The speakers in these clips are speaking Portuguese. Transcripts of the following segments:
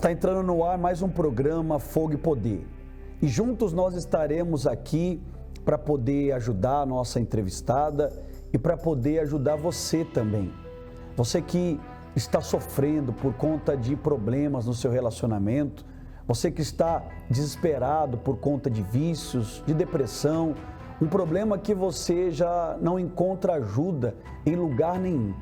Está entrando no ar mais um programa Fogo e Poder. E juntos nós estaremos aqui para poder ajudar a nossa entrevistada e para poder ajudar você também. Você que está sofrendo por conta de problemas no seu relacionamento, você que está desesperado por conta de vícios, de depressão, um problema que você já não encontra ajuda em lugar nenhum.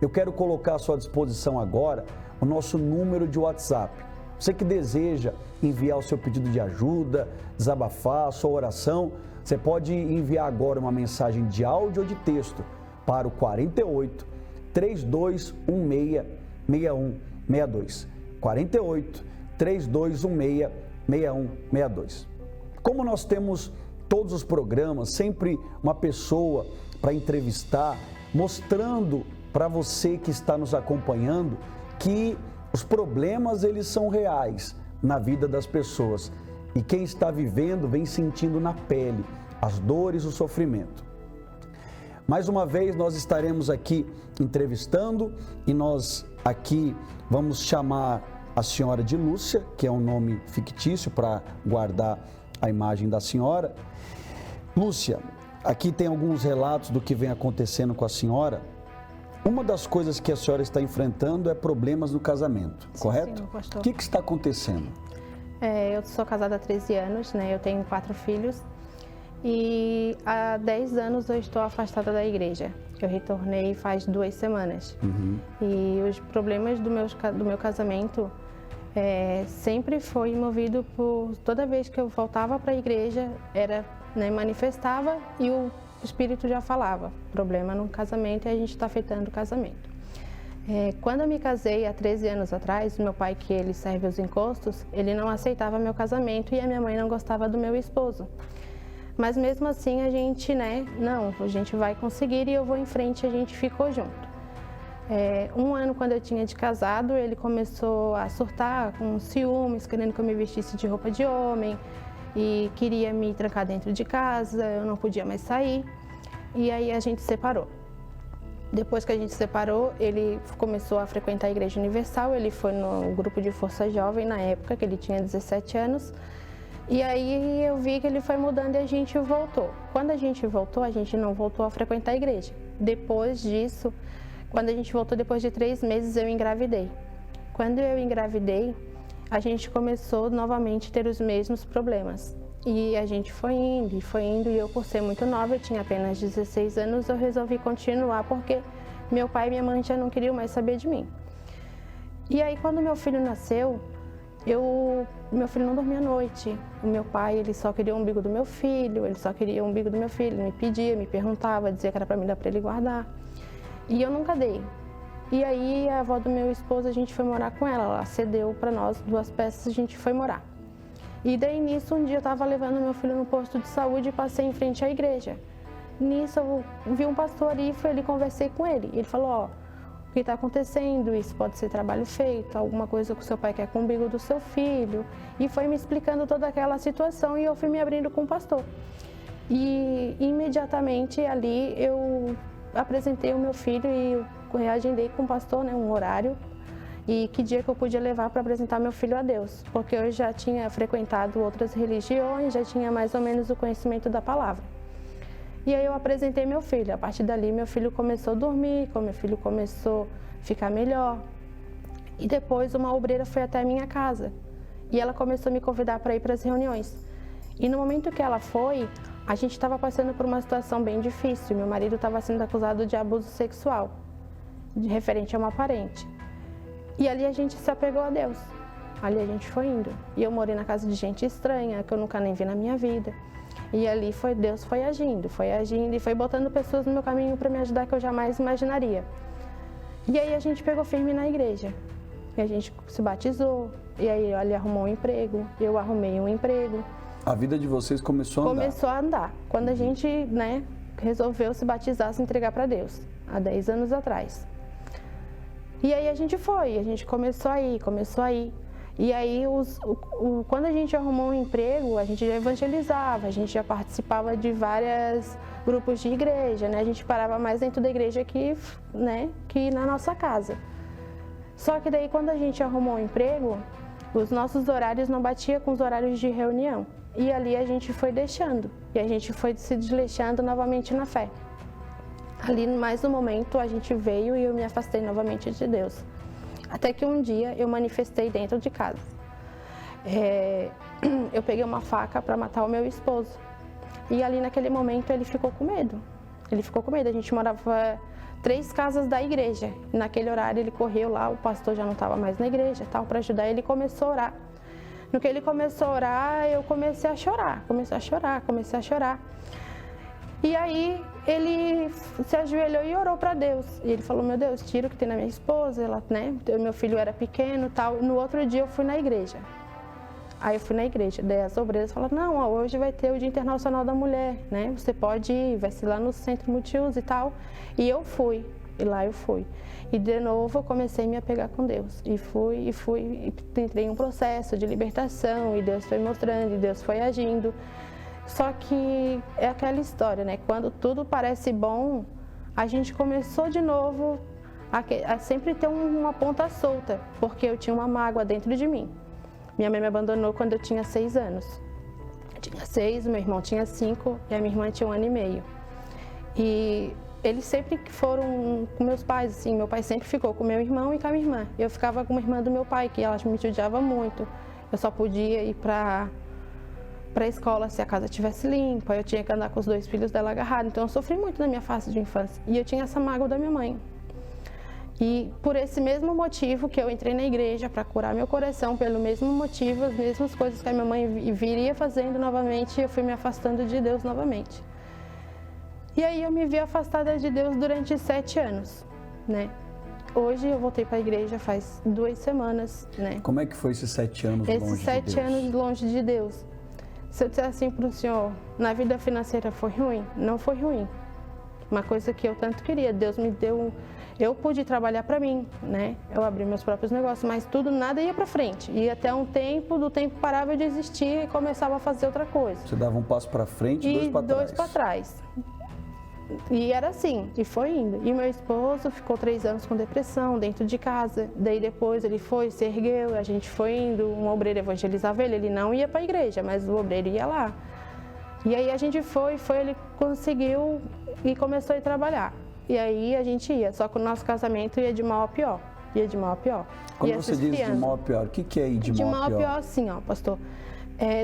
Eu quero colocar à sua disposição agora o nosso número de WhatsApp. Você que deseja enviar o seu pedido de ajuda, desabafar a sua oração, você pode enviar agora uma mensagem de áudio ou de texto para o 48 3216 6162. 48 3216 6162. Como nós temos todos os programas, sempre uma pessoa para entrevistar, mostrando para você que está nos acompanhando que os problemas eles são reais na vida das pessoas e quem está vivendo vem sentindo na pele as dores, o sofrimento. Mais uma vez nós estaremos aqui entrevistando e nós aqui vamos chamar a senhora de Lúcia, que é um nome fictício para guardar a imagem da senhora. Lúcia, aqui tem alguns relatos do que vem acontecendo com a senhora. Uma das coisas que a senhora está enfrentando é problemas no casamento, correto? Sim, pastor. O que está acontecendo? Eu sou casada há 13 anos, né? Eu tenho 4 filhos e há 10 anos eu estou afastada da igreja. Eu retornei faz 2 semanas. E os problemas do meu casamento sempre foi movido por... Toda vez que eu voltava para a igreja, manifestava e o Espírito já falava, problema no casamento e a gente está afetando o casamento. Quando eu me casei há 13 anos atrás, meu pai, que ele serve os encostos, ele não aceitava meu casamento e a minha mãe não gostava do meu esposo. Mas mesmo assim a gente, não, a gente vai conseguir e eu vou em frente, a gente ficou junto. Um ano quando eu tinha de casado, ele começou a surtar com ciúmes, querendo que eu me vestisse de roupa de homem, e queria me trancar dentro de casa, eu não podia mais sair, e aí a gente separou. Depois que a gente separou, ele começou a frequentar a Igreja Universal, ele foi no grupo de Força Jovem na época, que ele tinha 17 anos, e aí eu vi que ele foi mudando e a gente voltou. Quando a gente voltou, a gente não voltou a frequentar a igreja. Depois disso, quando a gente voltou, depois de 3 meses, eu engravidei. Quando eu engravidei, a gente começou novamente a ter os mesmos problemas. E a gente foi indo, e eu, por ser muito nova, eu tinha apenas 16 anos, eu resolvi continuar, porque meu pai e minha mãe já não queriam mais saber de mim. E aí, quando meu filho nasceu, meu filho não dormia à noite. O meu pai, ele só queria o umbigo do meu filho, ele me pedia, me perguntava, dizia que era para mim dar para ele guardar. E eu nunca dei. E aí a avó do meu esposo, a gente foi morar com ela cedeu para nós 2 peças, a gente foi morar. E daí nisso, um dia eu estava levando meu filho no posto de saúde e passei em frente à igreja. Nisso eu vi um pastor ali, fui ali, conversei com ele. Ele falou, o que está acontecendo? Isso pode ser trabalho feito, alguma coisa que o seu pai quer com o umbigo do seu filho. E foi me explicando toda aquela situação e eu fui me abrindo com o pastor. E imediatamente ali eu apresentei o meu filho e reagendei com o pastor, um horário, e que dia que eu podia levar para apresentar meu filho a Deus, porque eu já tinha frequentado outras religiões, já tinha mais ou menos o conhecimento da palavra. E aí eu apresentei meu filho, a partir dali meu filho começou a dormir, meu filho começou a ficar melhor. E depois uma obreira foi até a minha casa, e ela começou a me convidar para ir para as reuniões. E no momento que ela foi, a gente estava passando por uma situação bem difícil, meu marido estava sendo acusado de abuso sexual, referente a uma parente. E ali a gente se apegou a Deus, ali a gente foi indo. E eu morei na casa de gente estranha, que eu nunca nem vi na minha vida. E ali Deus foi agindo e foi botando pessoas no meu caminho para me ajudar que eu jamais imaginaria. E aí a gente pegou firme na igreja, e a gente se batizou, e aí ele arrumou um emprego, eu arrumei um emprego. A vida de vocês começou a andar? Começou a andar, quando a gente resolveu se batizar, se entregar para Deus, há 10 anos atrás. E aí a gente começou a ir. E aí, quando a gente arrumou um emprego, a gente já evangelizava, a gente já participava de vários grupos de igreja, A gente parava mais dentro da igreja que na nossa casa. Só que daí, quando a gente arrumou um emprego, Os nossos horários não batiam com os horários de reunião. E ali a gente foi deixando. E a gente foi se desleixando novamente na fé. Ali, mais um momento, a gente veio e eu me afastei novamente de Deus. Até que um dia eu manifestei dentro de casa. Eu peguei uma faca para matar o meu esposo. E ali naquele momento ele ficou com medo. Ele ficou com medo. A gente morava 3 casas da igreja. E naquele horário ele correu lá, o pastor já não estava mais na igreja, tal, para ajudar. Ele começou a orar. No que ele começou a orar, eu comecei a chorar. Comecei a chorar. E aí ele se ajoelhou e orou para Deus. E ele falou: meu Deus, tira o que tem na minha esposa, ela, né? Meu filho era pequeno, tal. No outro dia eu fui na igreja. Aí eu fui na igreja, daí as obreiras falaram: não, ó, hoje vai ter o Dia Internacional da Mulher, né? Você pode ir, vai ser lá no Centro Multiuso e tal. E eu fui, e lá eu fui. E de novo eu comecei a me apegar com Deus. E fui, entrei em um processo de libertação, e Deus foi mostrando, e Deus foi agindo. Só que é aquela história, né? Quando tudo parece bom, a gente começou de novo a sempre ter uma ponta solta, porque eu tinha uma mágoa dentro de mim. Minha mãe me abandonou quando eu tinha 6 anos. Eu tinha 6, meu irmão tinha 5 e a minha irmã tinha 1 ano e meio. E eles sempre foram com meus pais, assim, meu pai sempre ficou com meu irmão e com a minha irmã. Eu ficava com a irmã do meu pai, que ela me judiava muito. Eu só podia ir para a escola se a casa estivesse limpa, eu tinha que andar com os 2 filhos dela agarrados. Então eu sofri muito na minha fase de infância. E eu tinha essa mágoa da minha mãe. E por esse mesmo motivo que eu entrei na igreja, para curar meu coração, pelo mesmo motivo, as mesmas coisas que a minha mãe viria fazendo novamente, eu fui me afastando de Deus novamente. E aí eu me vi afastada de Deus durante 7 anos, né? Hoje eu voltei para a igreja faz 2 semanas, né? Como é que foi esses 7 anos longe de Deus? Esses 7 anos longe de Deus. Se eu disser assim para o senhor, na vida financeira foi ruim? Não foi ruim. Uma coisa que eu tanto queria, Deus me deu... Eu pude trabalhar para mim, né? Eu abri meus próprios negócios, mas nada ia para frente. E até do tempo parava de existir e começava a fazer outra coisa. Você dava um passo para frente e 2 para trás. 2 para trás. E era assim, e foi indo. E meu esposo ficou 3 anos com depressão dentro de casa. Daí depois ele se ergueu, a gente foi indo, um obreiro evangelizava ele não ia para a igreja, mas o obreiro ia lá. E aí a gente foi, ele conseguiu e começou a ir trabalhar. E aí a gente ia, só que o nosso casamento ia de mal a pior. Quando você diz de mal a pior, o que é ir de mal a pior? De mal a pior, assim, ó, pastor.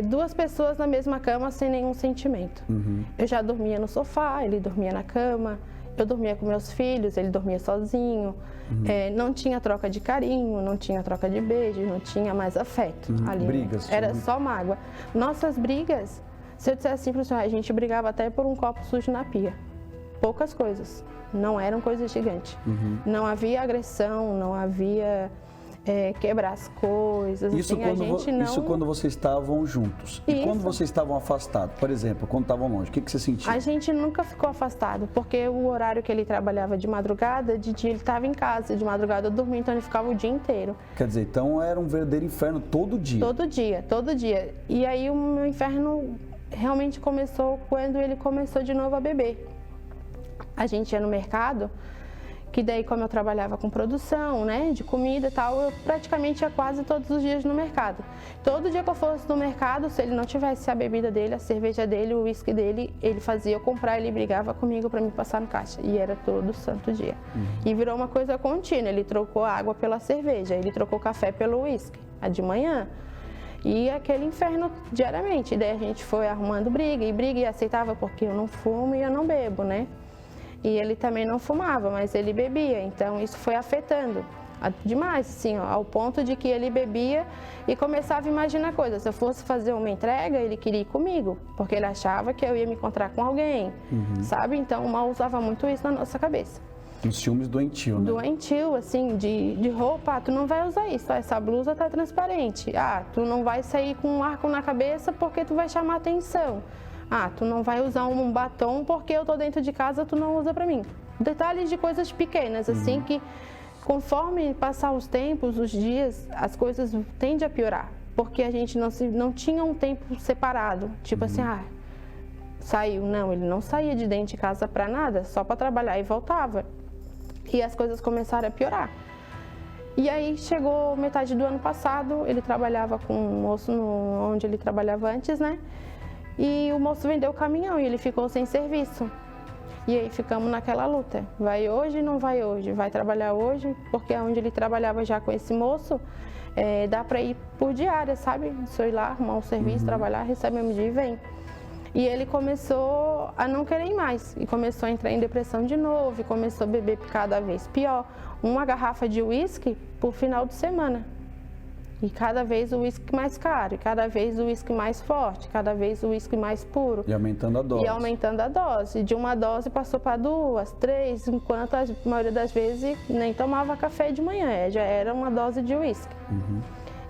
2 pessoas na mesma cama sem nenhum sentimento. Uhum. Eu já dormia no sofá, ele dormia na cama. Eu dormia com meus filhos, ele dormia sozinho. Uhum. Não tinha troca de carinho, não tinha troca de beijo, não tinha mais afeto. Uhum. Ali, brigas. Né? Era só mágoa. Nossas brigas, se eu disser assim para o senhor, a gente brigava até por um copo sujo na pia. Poucas coisas. Não eram coisas gigantes. Uhum. Não havia agressão, não havia quebrar as coisas. Isso, assim, isso quando vocês estavam juntos. E quando vocês estavam afastados, por exemplo, quando estavam longe, o que você sentia? A gente nunca ficou afastado, porque o horário que ele trabalhava de madrugada, de dia ele estava em casa, de madrugada eu dormia, então ele ficava o dia inteiro. Quer dizer, então era um verdadeiro inferno todo dia? Todo dia. E aí o meu inferno realmente começou quando ele começou de novo a beber. A gente ia no mercado, que daí como eu trabalhava com produção, né, de comida e tal, eu praticamente ia quase todos os dias no mercado. Todo dia que eu fosse no mercado, se ele não tivesse a bebida dele, a cerveja dele, o uísque dele, ele fazia eu comprar, ele brigava comigo para me passar no caixa. E era todo santo dia. Uhum. E virou uma coisa contínua, ele trocou a água pela cerveja, ele trocou o café pelo uísque, a de manhã. E aquele inferno diariamente. E daí a gente foi arrumando briga e aceitava porque eu não fumo e eu não bebo, né? E ele também não fumava, mas ele bebia, então isso foi afetando demais, assim, ó, ao ponto de que ele bebia e começava a imaginar coisas. Se eu fosse fazer uma entrega, ele queria ir comigo, porque ele achava que eu ia me encontrar com alguém, sabe? Então o mal usava muito isso na nossa cabeça. Uns ciúmes doentio, né? Doentio, assim, de roupa. Tu não vai usar isso, essa blusa tá transparente. Tu não vai sair com um arco na cabeça porque tu vai chamar atenção. Tu não vai usar um batom porque eu tô dentro de casa, tu não usa pra mim. Detalhes de coisas pequenas, assim, que conforme passar os tempos, os dias, as coisas tendem a piorar. Porque a gente não tinha um tempo separado. Tipo assim, saiu. Não, ele não saía de dentro de casa pra nada, só pra trabalhar e voltava. E as coisas começaram a piorar. E aí chegou metade do ano passado, ele trabalhava com um moço onde ele trabalhava antes, né? E o moço vendeu o caminhão e ele ficou sem serviço. E aí ficamos naquela luta. Vai hoje, não vai hoje? Vai trabalhar hoje? Porque onde ele trabalhava já com esse moço, dá para ir por diária, sabe? Só ir lá, arrumar um serviço, trabalhar, recebe mesmo dia e vem. E ele começou a não querer ir mais. E começou a entrar em depressão de novo. E começou a beber cada vez pior. Uma garrafa de uísque por final de semana. E cada vez o uísque mais caro. E cada vez o uísque mais forte. Cada vez o uísque mais puro. E aumentando a dose. E aumentando a dose. De uma dose passou para 2, 3. Enquanto a maioria das vezes nem tomava café de manhã. Já era uma dose de uísque.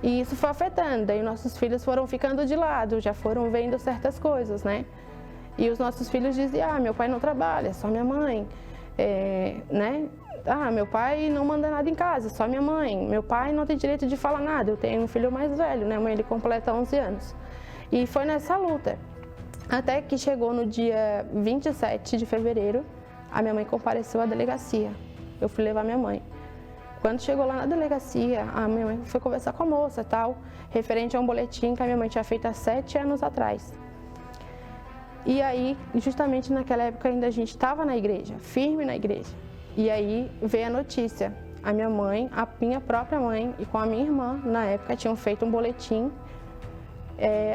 E isso foi afetando, daí nossos filhos foram ficando de lado, já foram vendo certas coisas, né? E os nossos filhos diziam, meu pai não trabalha, só minha mãe, né? Meu pai não manda nada em casa, só minha mãe. Meu pai não tem direito de falar nada, eu tenho um filho mais velho, né? Mãe, ele completa 11 anos. E foi nessa luta, até que chegou no dia 27 de fevereiro, a minha mãe compareceu à delegacia. Eu fui levar minha mãe. Quando chegou lá na delegacia, a minha mãe foi conversar com a moça e tal, referente a um boletim que a minha mãe tinha feito há 7 anos atrás. E aí, justamente naquela época ainda a gente estava na igreja, firme na igreja. E aí veio a notícia. A minha mãe, a minha própria mãe e com a minha irmã, na época, tinham feito um boletim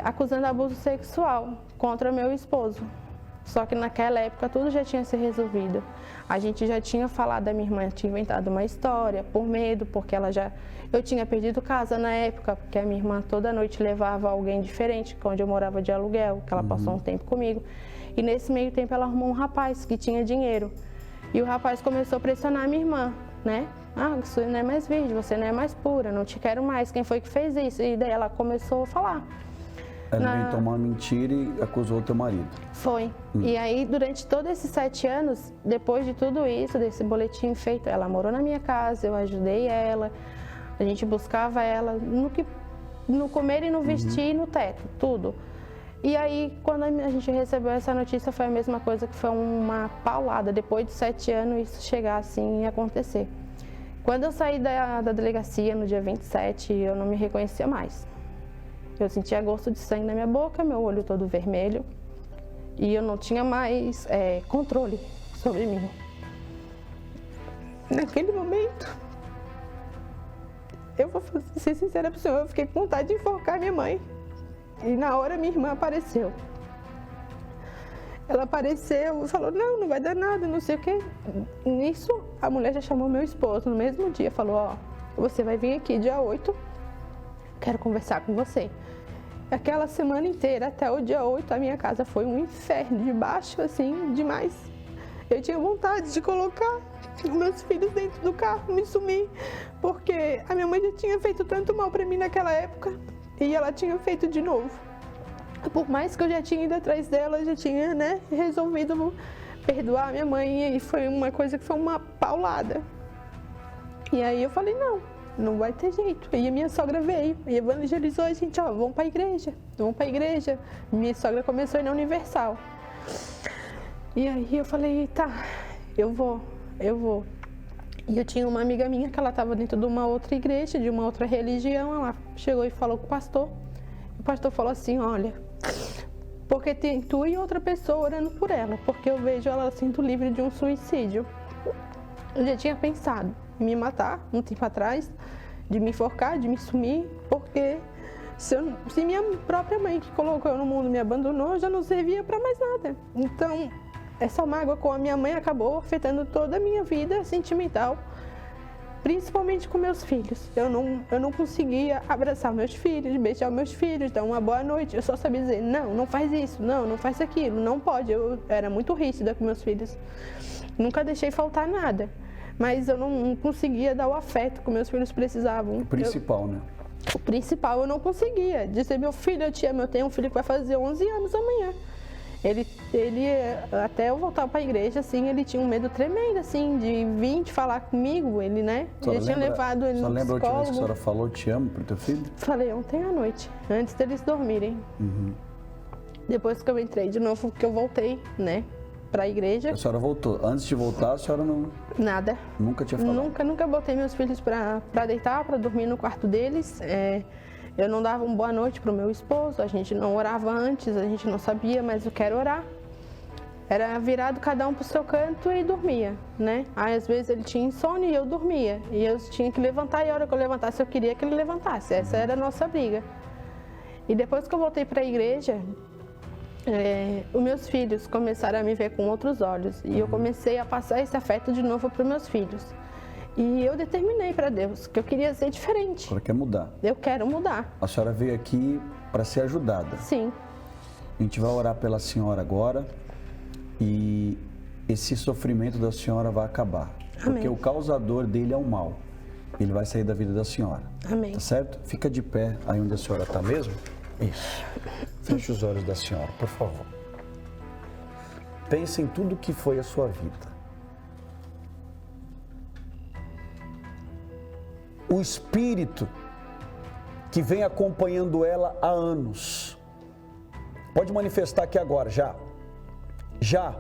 acusando abuso sexual contra meu esposo. Só que naquela época tudo já tinha se resolvido. A gente já tinha falado, a minha irmã tinha inventado uma história por medo, porque eu tinha perdido casa na época, porque a minha irmã toda noite levava alguém diferente, onde eu morava de aluguel, que ela passou um tempo comigo. E nesse meio tempo ela arrumou um rapaz que tinha dinheiro. E o rapaz começou a pressionar a minha irmã, né? Você não é mais virgem, você não é mais pura, não te quero mais, quem foi que fez isso? E daí ela começou a falar. Ela inventou uma mentira e acusou o teu marido. Foi. E aí, durante todos esses 7 anos, depois de tudo isso, desse boletim feito, ela morou na minha casa, eu ajudei ela, a gente buscava ela no comer e no vestir e no teto, tudo. E aí, quando a gente recebeu essa notícia, foi a mesma coisa, que foi uma paulada. Depois de 7 anos, isso chegar assim e acontecer. Quando eu saí da delegacia, no dia 27, eu não me reconhecia mais. Eu sentia gosto de sangue na minha boca, meu olho todo vermelho. E eu não tinha mais controle sobre mim. Naquele momento, eu vou ser sincera para o senhor, eu fiquei com vontade de enforcar minha mãe. E na hora minha irmã apareceu. Ela apareceu e falou, não vai dar nada, não sei o quê. Nisso, a mulher já chamou meu esposo no mesmo dia. Falou, você vai vir aqui dia 8, quero conversar com você. Aquela semana inteira, até o dia 8, a minha casa foi um inferno, de baixo, assim, demais. Eu tinha vontade de colocar os meus filhos dentro do carro, me sumir, porque a minha mãe já tinha feito tanto mal para mim naquela época e ela tinha feito de novo. Por mais que eu já tinha ido atrás dela, já tinha, resolvido perdoar a minha mãe, e foi uma coisa que foi uma paulada. E aí eu falei, não vai ter jeito. E a minha sogra veio e evangelizou a gente, vamos para a igreja. Minha sogra começou a ir na Universal. E aí eu falei, tá, eu vou. E eu tinha uma amiga minha que ela estava dentro de uma outra igreja, de uma outra religião. Ela chegou e falou com o pastor. O pastor falou assim, olha, porque tem tu e outra pessoa orando por ela, porque eu vejo ela sendo livre de um suicídio. Eu já tinha pensado em me matar um tempo atrás, de me enforcar, de me sumir, porque se minha própria mãe que colocou eu no mundo me abandonou, eu já não servia para mais nada. Então, essa mágoa com a minha mãe acabou afetando toda a minha vida sentimental, principalmente com meus filhos. Eu não conseguia abraçar meus filhos, beijar meus filhos, dar uma boa noite. Eu só sabia dizer, não faz isso, não faz aquilo, não pode. Eu era muito rígida com meus filhos. Nunca deixei faltar nada. Mas eu não conseguia dar o afeto que meus filhos precisavam. O principal, né? O principal eu não conseguia. Dizer, meu filho, eu tenho um filho que vai fazer 11 anos amanhã. Ele até eu voltar para a igreja, assim, ele tinha um medo tremendo, assim, de vir de falar comigo. Ele, já tinha levado ele no psicólogo. Só lembra a última vez que a senhora falou, te amo, pro teu filho? Falei ontem à noite, antes deles dormirem. Depois que eu entrei de novo, que eu voltei, para a igreja. A senhora voltou. Antes de voltar, a senhora Nada. nunca tinha falado? Nunca botei meus filhos para deitar, para dormir no quarto deles. Eu não dava uma boa noite para o meu esposo, a gente não orava antes, a gente não sabia, mas eu quero orar. Era virado cada um para o seu canto e dormia, né? Aí às vezes ele tinha insônia e eu dormia. E eu tinha que levantar e a hora que eu levantasse eu queria que ele levantasse. Essa era a nossa briga. E depois que eu voltei para a igreja, os meus filhos começaram a me ver com outros olhos. E eu comecei a passar esse afeto de novo para os meus filhos. E eu determinei para Deus que eu queria ser diferente. A senhora quer mudar? Eu quero mudar. A senhora veio aqui para ser ajudada. Sim. A gente vai orar pela senhora agora e esse sofrimento da senhora vai acabar. Amém. Porque o causador dele é o mal. Ele vai sair da vida da senhora. Amém. Tá certo? Fica de pé aí onde a senhora está mesmo. Isso. Feche os olhos da senhora, por favor. Pense em tudo que foi a sua vida. O espírito que vem acompanhando ela há anos. Pode manifestar aqui agora, já. Já.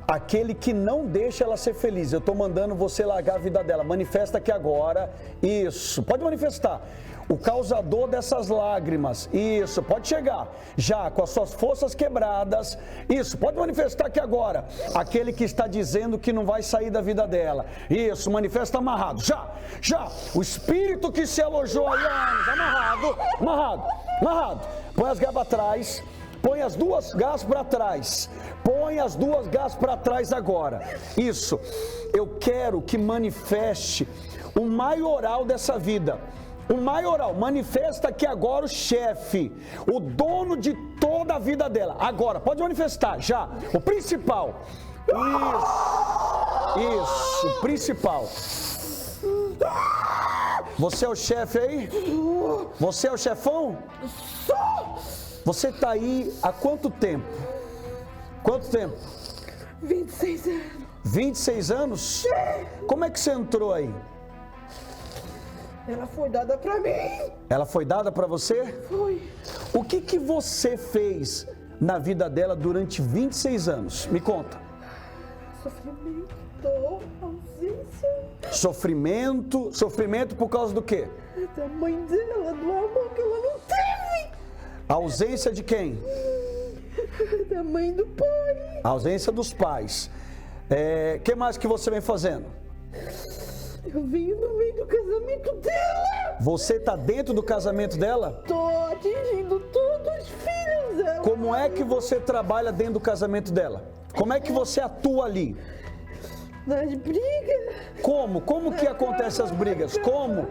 Aquele que não deixa ela ser feliz. Eu estou mandando você largar a vida dela. Manifesta aqui agora. Isso. Pode manifestar. O causador dessas lágrimas. Isso. Pode chegar. Já com as suas forças quebradas. Isso. Pode manifestar aqui agora. Aquele que está dizendo que não vai sair da vida dela. Isso. Manifesta amarrado. Já. Já. O espírito que se alojou aí há anos. Amarrado. Amarrado. Amarrado. Põe as garras atrás. Põe as duas garras para trás. Põe as duas garras para trás agora. Isso. Eu quero que manifeste o maioral dessa vida. O maioral. Manifesta aqui agora o chefe. O dono de toda a vida dela. Agora. Pode manifestar. Já. O principal. Isso. Isso. O principal. Você é o chefe aí? Você é o chefão? Você está aí há quanto tempo? Quanto tempo? 26 anos. 26 anos? Como é que você entrou aí? Ela foi dada pra mim. Ela foi dada para você? Foi. O que você fez na vida dela durante 26 anos? Me conta. Sofrimento, dor, ausência. Sofrimento por causa do quê? Da mãe dela, do amor que ela não teve. A ausência de quem? Da mãe do pai. A ausência dos pais. Que mais que você vem fazendo? Eu venho no meio do casamento dela. Você está dentro do casamento dela? Tô atingindo todos os filhos dela. Como é que você trabalha dentro do casamento dela? Como é que você atua ali? Nas brigas. Como? Como que acontecem as brigas? Como?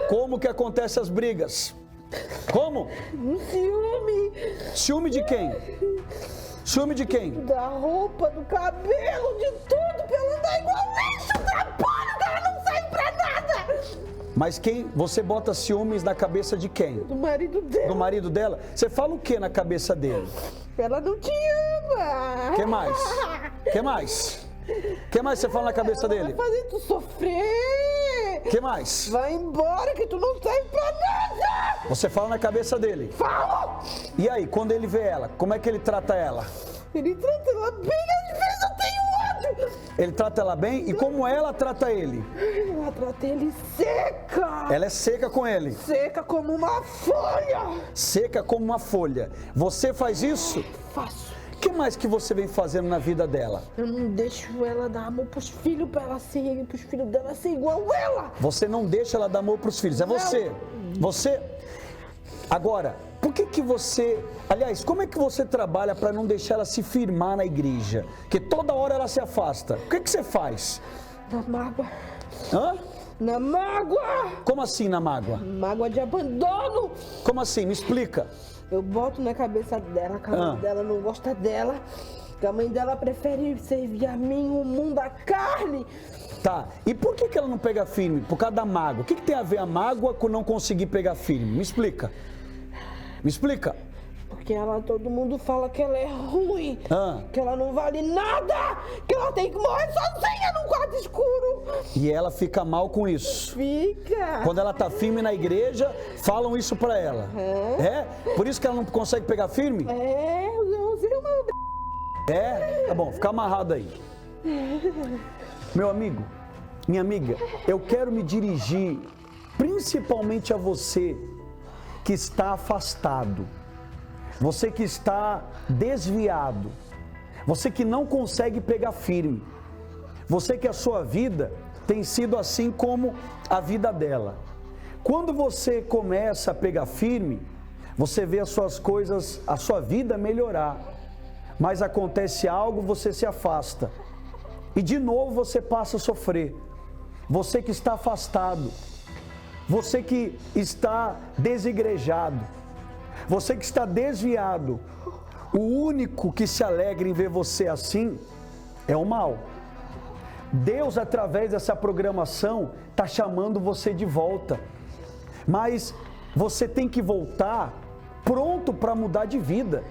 Como que acontecem as brigas? Como? Um ciúme. Ciúme de quem? Ciúme de quem? Da roupa, do cabelo, de tudo. Pra ela andar igual lixo, trabalho, que ela não serve pra nada. Mas quem? Você bota ciúmes na cabeça de quem? Do marido dela. Do marido dela? Você fala o que na cabeça dele? Ela não te ama. Que mais? Que mais? Que mais você fala na cabeça dele? Vai fazer tu sofrer. Que mais? Vai embora que tu não serve pra nada. Você fala na cabeça dele. Fala. E aí, quando ele vê ela, como é que ele trata ela? Ele trata ela bem, às vezes eu tenho ódio. Ele trata ela bem? E como ela trata ele? Ela trata ele seca. Ela é seca com ele. Seca como uma folha. Seca como uma folha. Você faz isso? Faço. O que mais que você vem fazendo na vida dela? Eu não deixo ela dar amor pros filhos, pra ela ser, pros filhos dela ser igual ela. Você não deixa ela dar amor pros filhos, é você. Você. Agora, por que você... Aliás, como é que você trabalha para não deixar ela se firmar na igreja? Porque toda hora ela se afasta. O que você faz? Na mágoa. Hã? Na mágoa. Como assim na mágoa? Mágoa de abandono. Como assim? Me explica. Eu boto na cabeça dela que a mãe dela não gosta dela, que a mãe dela prefere servir a mim, o mundo, a carne. Tá, e por que ela não pega firme? Por causa da mágoa. O que tem a ver a mágoa com não conseguir pegar firme? Me explica. Me explica. Porque ela, todo mundo fala que ela é ruim, que ela não vale nada, que ela tem que morrer sozinha num quarto escuro. E ela fica mal com isso. Fica. Quando ela tá firme na igreja, falam isso pra ela. É? Por isso que ela não consegue pegar firme? Eu usei uma É? Tá bom, fica amarrado aí. Meu amigo, minha amiga, eu quero me dirigir principalmente a você que está afastado, você que está desviado, você que não consegue pegar firme, você que a sua vida tem sido assim como a vida dela. Quando você começa a pegar firme, você vê as suas coisas, a sua vida melhorar, mas acontece algo, você se afasta e de novo você passa a sofrer. Você que está afastado, você que está desigrejado, você que está desviado, o único que se alegra em ver você assim é o mal. Deus, através dessa programação, está chamando você de volta, mas você tem que voltar pronto para mudar de vida.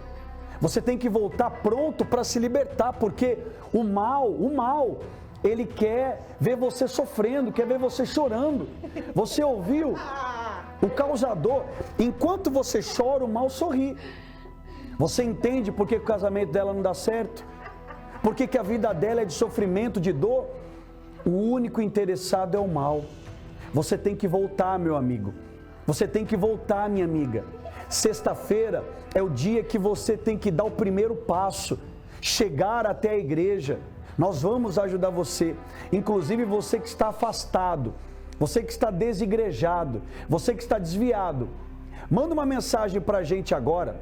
Você tem que voltar pronto para se libertar, porque o mal, ele quer ver você sofrendo, quer ver você chorando. Você ouviu? O causador, enquanto você chora, o mal sorri. Você entende por que o casamento dela não dá certo? Por que a vida dela é de sofrimento, de dor? O único interessado é o mal. Você tem que voltar, meu amigo. Você tem que voltar, minha amiga. Sexta-feira é o dia que você tem que dar o primeiro passo, chegar até a igreja. Nós vamos ajudar você, inclusive você que está afastado, você que está desigrejado, você que está desviado. Manda uma mensagem para a gente agora.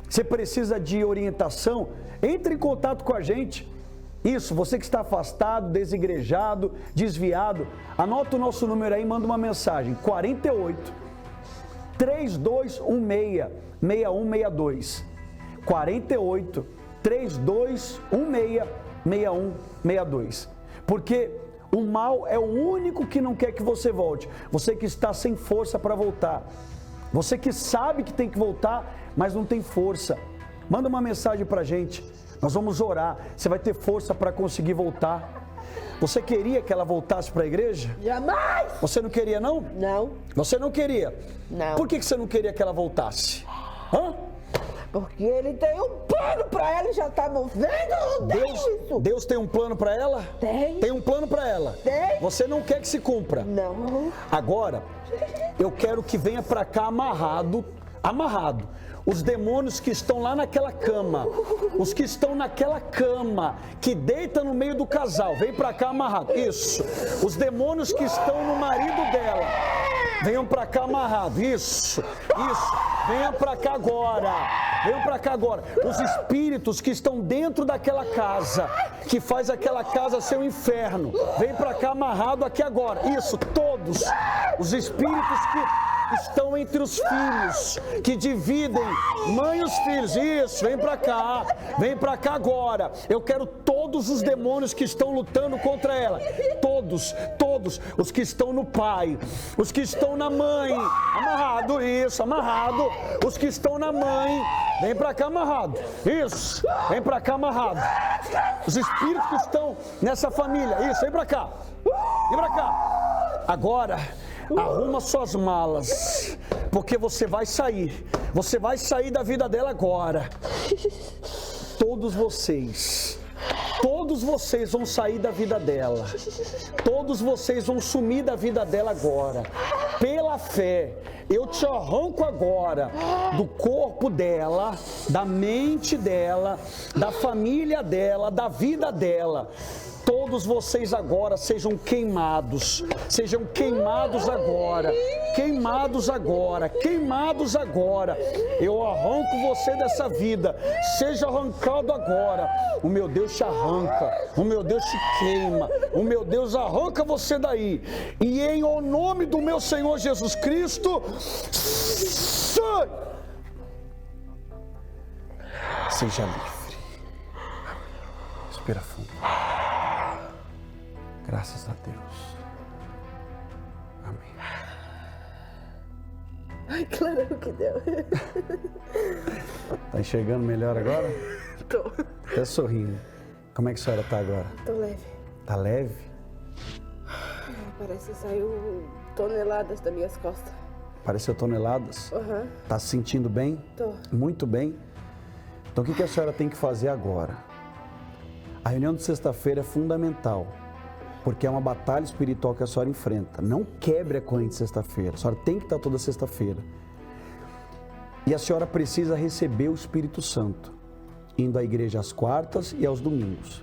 Você precisa de orientação? Entre em contato com a gente. Isso, você que está afastado, desigrejado, desviado, anota o nosso número aí, manda uma mensagem, 48 3216 6162, 48 3216 6162, porque o mal é o único que não quer que você volte. Você que está sem força para voltar, você que sabe que tem que voltar, mas não tem força, manda uma mensagem para a gente, nós vamos orar, você vai ter força para conseguir voltar. Você queria que ela voltasse para a igreja? Jamais! Você não queria, não? Não. Você não queria? Não. Por que você não queria que ela voltasse? Hã? Porque ele tem um plano pra ela e já tá vendo? Não tem isso. Deus tem um plano para ela? Tem. Tem um plano para ela? Tem. Você não quer que se cumpra? Não. Agora, eu quero que venha para cá amarrado. Os demônios que estão lá naquela cama, os que estão naquela cama, que deita no meio do casal, vem para cá amarrado. Isso. Os demônios que estão no marido dela, venham para cá amarrado. Isso. Venham para cá agora. Venham para cá agora. Os espíritos que estão dentro daquela casa, que faz aquela casa ser um inferno, vem para cá amarrado aqui agora. Isso. Todos os espíritos que estão entre os filhos, que dividem mãe e os filhos. Isso, vem para cá agora. Eu quero todos os demônios que estão lutando contra ela, todos, os que estão no pai, os que estão na mãe, amarrado, isso, amarrado, os que estão na mãe, vem para cá amarrado, isso, vem para cá amarrado, os espíritos que estão nessa família, isso, vem para cá, agora. Arruma suas malas, porque você vai sair da vida dela agora. Todos vocês vão sair da vida dela, todos vocês vão sumir da vida dela agora, pela fé. Eu te arranco agora do corpo dela, da mente dela, da família dela, da vida dela. Todos vocês agora sejam queimados agora. Eu arranco você dessa vida, seja arrancado agora. O meu Deus te arranca, o meu Deus te queima, o meu Deus arranca você daí. E em o nome do meu Senhor Jesus Cristo, sai! Seja livre. Respira fundo. Graças a Deus. Amém. Ai, claro que deu. Tá enxergando melhor agora? Tô. Até sorrindo. Como é que a senhora tá agora? Tô leve. Tá leve? Parece que saiu toneladas das minhas costas. Pareceu toneladas? Aham. Tá se sentindo bem? Tô. Muito bem. Então o que a senhora tem que fazer agora? A reunião de sexta-feira é fundamental, porque é uma batalha espiritual que a senhora enfrenta. Não quebre a corrente de sexta-feira. A senhora tem que estar toda sexta-feira. E a senhora precisa receber o Espírito Santo, indo à igreja às quartas e aos domingos.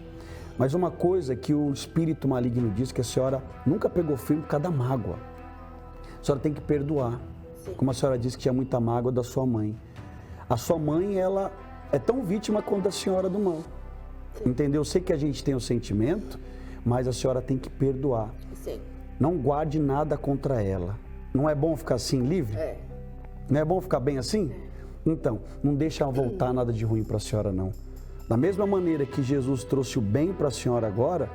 Mas uma coisa que o espírito maligno diz, que a senhora nunca pegou firme por causa da mágoa. A senhora tem que perdoar. Como a senhora disse que tinha muita mágoa da sua mãe. A sua mãe, ela é tão vítima quanto a senhora do mal. Entendeu? Eu sei que a gente tem o sentimento, mas a senhora tem que perdoar. Sim. Não guarde nada contra ela. Não é bom ficar assim, livre? Não é bom ficar bem assim? Então, não deixa voltar nada de ruim para a senhora, não. Da mesma maneira que Jesus trouxe o bem para a senhora agora,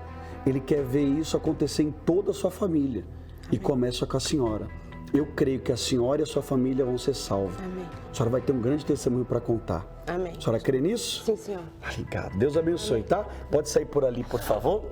Ele quer ver isso acontecer em toda a sua família. E começa com a senhora. Eu creio que a senhora e a sua família vão ser salvos. Amém. A senhora vai ter um grande testemunho para contar. Amém. A senhora crê nisso? Sim, senhor. Obrigado. Deus abençoe, tá? Pode sair por ali, por favor.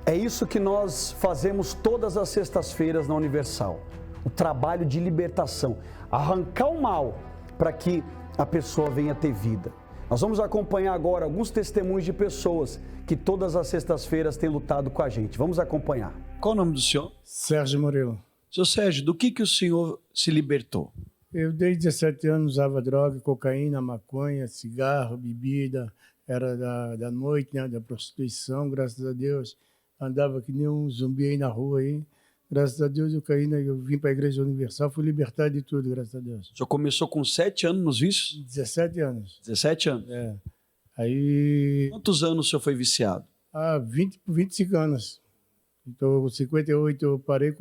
É isso que nós fazemos todas as sextas-feiras na Universal. O trabalho de libertação. Arrancar o mal para que a pessoa venha ter vida. Nós vamos acompanhar agora alguns testemunhos de pessoas que todas as sextas-feiras têm lutado com a gente. Vamos acompanhar. Qual o nome do senhor? Sérgio Morelo. Seu Sérgio, do que o senhor se libertou? Eu desde 17 anos usava droga, cocaína, maconha, cigarro, bebida, era da noite, né, da prostituição, graças a Deus. Andava que nem um zumbi aí na rua aí. Graças a Deus eu caí, eu vim para a Igreja Universal, fui libertado de tudo, graças a Deus. O senhor começou com 7 anos nos vícios? 17 anos. 17 anos? É. Aí... Quantos anos o senhor foi viciado? 25 anos. Estou com 58, eu parei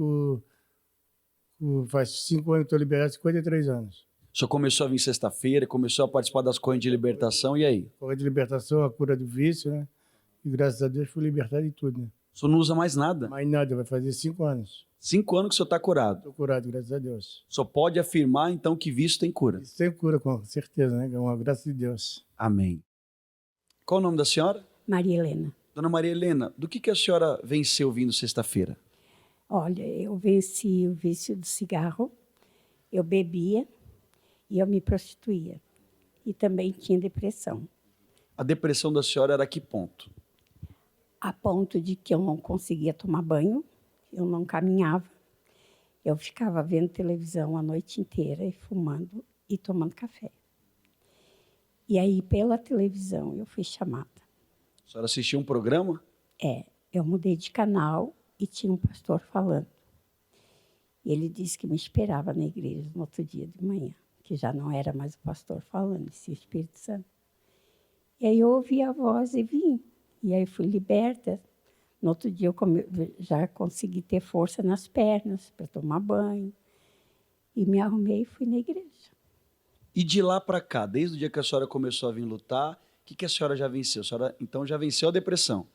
faz 5 anos que estou liberado, 53 anos. O senhor começou a vir sexta-feira, começou a participar das correntes de libertação, e aí? Corrente de libertação, a cura do vício, né? E graças a Deus fui libertado de tudo, né? O senhor não usa mais nada? Mais nada, vai fazer 5 anos. 5 anos que o senhor está curado? Estou curado, graças a Deus. O senhor pode afirmar, então, que vício tem cura? Isso tem cura, com certeza, né? É uma graça de Deus. Amém. Qual o nome da senhora? Maria Helena. Dona Maria Helena, do que a senhora venceu vindo sexta-feira? Olha, eu venci o vício do cigarro, eu bebia e eu me prostituía. E também tinha depressão. A depressão da senhora era a que ponto? A ponto de que eu não conseguia tomar banho, eu não caminhava, eu ficava vendo televisão a noite inteira e fumando e tomando café. E aí, pela televisão, eu fui chamada. A senhora assistiu um programa? Eu mudei de canal e tinha um pastor falando. E ele disse que me esperava na igreja no outro dia de manhã, que já não era mais o pastor falando, esse Espírito Santo. E aí eu ouvi a voz e vim. E aí fui liberta. No outro dia eu já consegui ter força nas pernas para tomar banho. E me arrumei e fui na igreja. E de lá para cá, desde o dia que a senhora começou a vir lutar, o que a senhora já venceu? A senhora, então, já venceu a depressão?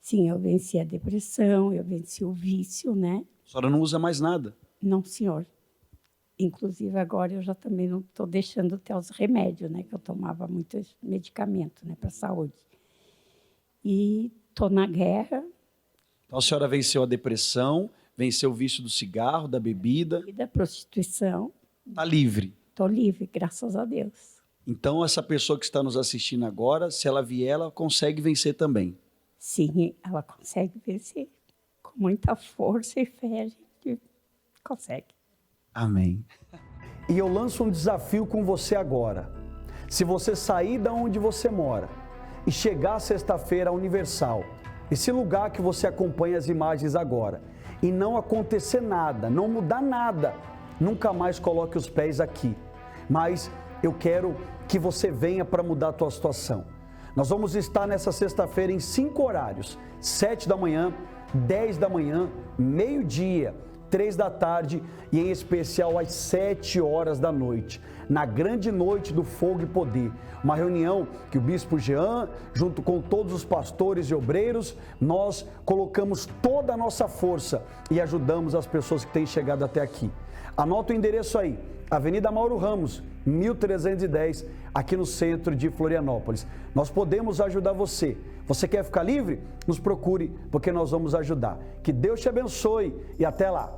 Sim, eu venci a depressão, eu venci o vício, né? A senhora não usa mais nada? Não, senhor. Inclusive, agora eu já também não estou deixando de ter os remédios, né? Que eu tomava muitos medicamentos, né? Para a saúde. E estou na guerra. Então, a senhora venceu a depressão, venceu o vício do cigarro, da bebida. E da prostituição. Está livre. Estou livre, graças a Deus. Então, essa pessoa que está nos assistindo agora, se ela vier, ela consegue vencer também. Sim, ela consegue vencer. Com muita força e fé, a gente consegue. Amém. E eu lanço um desafio com você agora. Se você sair da onde você mora e chegar sexta-feira à Universal, esse lugar que você acompanha as imagens agora, e não acontecer nada, não mudar nada, nunca mais coloque os pés aqui. Mas eu quero que você venha para mudar a tua situação. Nós vamos estar nessa sexta-feira em 5 horários, 7 da manhã, 10 da manhã, meio-dia, 3 da tarde e em especial às 7 horas da noite, na grande noite do Fogo e Poder. Uma reunião que o Bispo Jean, junto com todos os pastores e obreiros, nós colocamos toda a nossa força e ajudamos as pessoas que têm chegado até aqui. Anota o endereço aí, Avenida Mauro Ramos, 1310, aqui no centro de Florianópolis. Nós podemos ajudar você. Você quer ficar livre? Nos procure, porque nós vamos ajudar. Que Deus te abençoe e até lá.